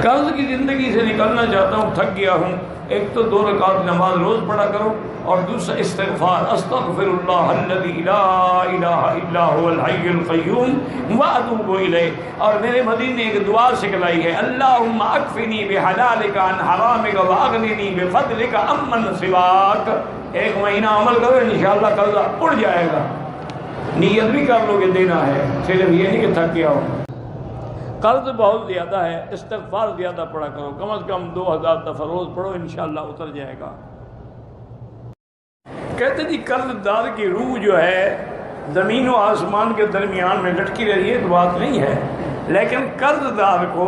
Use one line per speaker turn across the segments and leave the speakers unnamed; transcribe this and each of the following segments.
قرض کی زندگی سے نکلنا چاہتا ہوں، تھک گیا ہوں، ایک تو 2 رکعت نماز روز پڑھا کرو، اور دوسرا استغفار، استغفر اللہ الذی لا الہ الا هو الحی القیوم واتوب الیہ۔ اور میرے مدین نے ایک دعا سکھلائی ہے، اللہم اکفنی بحلالک عن حرامک واغننی بفضلک عمن سواک۔ 1 مہینہ عمل کرو، انشاءاللہ قرضہ اڑ جائے گا۔ نیت بھی کر لو کہ دینا ہے، صرف یہ نہیں کہ تھک گیا ہوں۔ قرض بہت زیادہ ہے، استغفار زیادہ پڑھا کرو، کم از کم 2000 دفعہ روز پڑھو، انشاءاللہ اتر جائے گا۔ کہتے جی قرض دار کی روح جو ہے زمین و آسمان کے درمیان میں لٹکی رہی ہے، تو بات نہیں ہے، لیکن قرض دار کو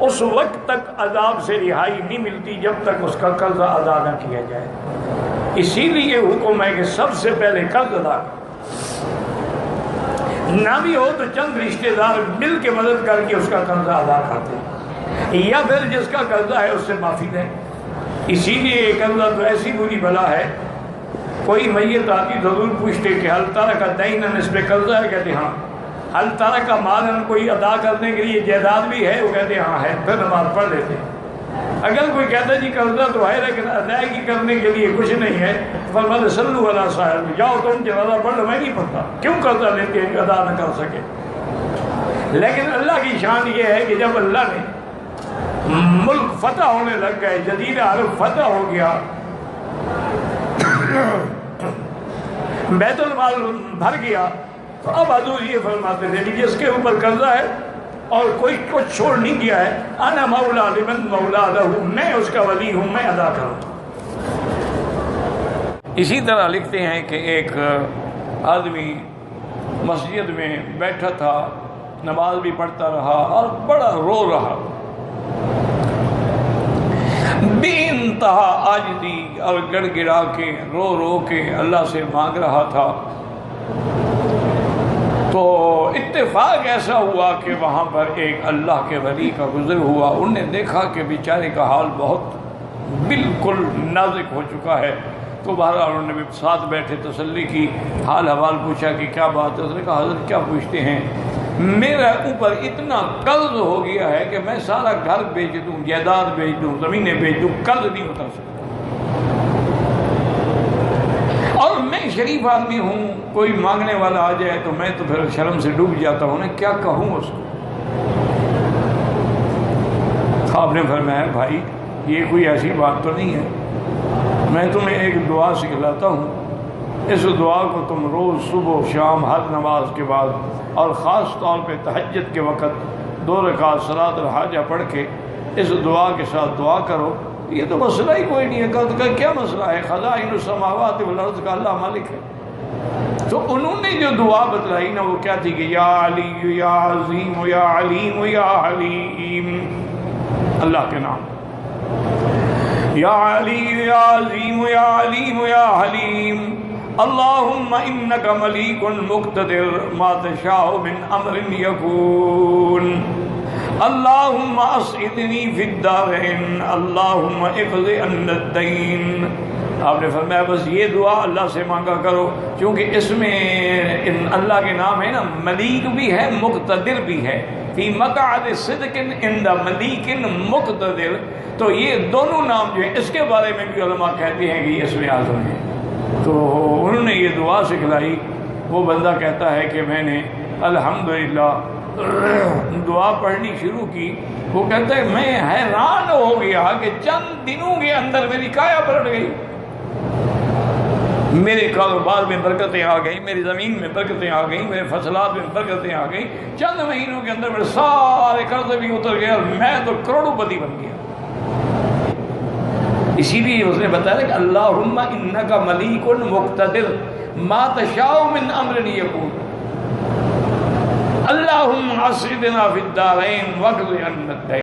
اس وقت تک عذاب سے رہائی نہیں ملتی جب تک اس کا قرضہ ادا نہ کیا جائے۔ اسی لیے حکم ہے کہ سب سے پہلے قرض ادا کرو، نہ بھی ہو تو چند رشتہ دار مل کے مدد کر کے اس کا قرضہ ادا کرتے ہیں، یا پھر جس کا قرضہ ہے اس سے معافی دیں۔ اسی لیے قرضہ تو ایسی بری بلا ہے، کوئی میت آتی ضرور پوچھتے کہ حل ترک دینن، اس پہ قرضہ ہے؟ کہتے ہاں۔ حل ترک مالن، کوئی ادا کرنے کے لیے جائیداد بھی ہے؟ وہ کہتے ہاں ہے، پھر نماز پڑھ لیتے ہیں۔ اگر کوئی کہتا ہے جی قرضہ تو ہے لیکن ادائیگی کرنے کے لیے کچھ نہیں ہے، فرمایا صلو علی صاحب، جاؤ تم جنازہ پڑھ لو، میں نہیں پڑھتا، کیوں قرضہ لیتے ہیں ادا نہ کر سکے؟ لیکن اللہ کی شان یہ ہے کہ جب اللہ نے ملک فتح ہونے لگ گئے، جزیرہ عرب فتح ہو گیا، بیت المال بھر گیا، تو اب حضور یہ فرماتے تھے کہ جس کے اوپر قرضہ ہے اور کوئی کچھ چھوڑ نہیں گیا ہے، انا مولا لمن مولا لہ، میں اس کا ولی ہوں، میں ادا کروں۔ اسی طرح لکھتے ہیں کہ ایک آدمی مسجد میں بیٹھا تھا، نماز بھی پڑھتا رہا اور بڑا رو رہا، بے انتہا عاجزی اور گڑ گڑا کے رو رو کے اللہ سے مانگ رہا تھا۔ تو اتفاق ایسا ہوا کہ وہاں پر ایک اللہ کے ولی کا گزر ہوا، انہوں نے دیکھا کہ بیچارے کا حال بہت بالکل نازک ہو چکا ہے، تو بہرحال انہوں نے بھی ساتھ بیٹھے تسلی کی، حال حوال پوچھا کہ کیا بات ہے؟ اس نے کہا حضرت کیا پوچھتے ہیں، میرا اوپر اتنا قرض ہو گیا ہے کہ میں سارا گھر بیچ دوں، جائیداد بیچ دوں، زمینیں بیچ دوں، قرض نہیں اتر سکتا، اور میں شریف آدمی ہوں، کوئی مانگنے والا آ جائے تو میں تو پھر شرم سے ڈوب جاتا ہوں، میں کیا کہوں اس کو؟ آپ نے فرمایا بھائی یہ کوئی ایسی بات تو نہیں ہے، میں تمہیں ایک دعا سکھلاتا ہوں، اس دعا کو تم روز صبح و شام ہر نماز کے بعد اور خاص طور پہ تہجد کے وقت 2 رکعت صلاۃ الحاجہ پڑھ کے اس دعا کے ساتھ دعا کرو۔ یہ تو مسئلہ ہی کوئی نہیں ہے، قرض کا کیا مسئلہ ہے؟ خزائن السماوات والارض کا اللہ مالک ہے۔ تو انہوں نے جو دعا بتلائی نا وہ کیا تھی کہ یا علی یا عظیم یا علیم یا حلیم، اللہ کے نام، یا علی یا عظیم یا علیم یا حلیم، اللہم انک ملیک مقتدر ما تشاء من امر یکون، اللہم اسعدنی فی الدارین، اللہم اقض عنا الدین۔ آپ نے فرمایا بس یہ دعا اللہ سے مانگا کرو، کیونکہ اس میں ان اللہ کے نام ہے نا، ملیک بھی ہے مقتدر بھی ہے، فی مقعد صدق عند ملیک مقتدر، تو یہ دونوں نام جو ہیں اس کے بارے میں بھی علماء کہتے ہیں کہ یہ اسم اعظم ہے۔ تو انہوں نے یہ دعا سکھلائی، وہ بندہ کہتا ہے کہ میں نے الحمدللہ دعا پڑھنی شروع کی، وہ کہتا ہے میں حیران ہو گیا کہ چند دنوں کے اندر میری کایا پلٹ گئی، میرے کاروبار میں برکتیں آ گئیں، میری زمین میں برکتیں آ گئیں، میرے فصلات میں برکتیں آ گئیں، چند مہینوں کے اندر میرے سارے قرض بھی اتر گئے اور میں تو کروڑوں پتی بن گیا۔ اسی لیے اس نے بتایا کہ اللہم انک ملیک مقتدر ما تشاء من امر یکون، اللہم اسعدنا فی الدارین واقض عنا الدین۔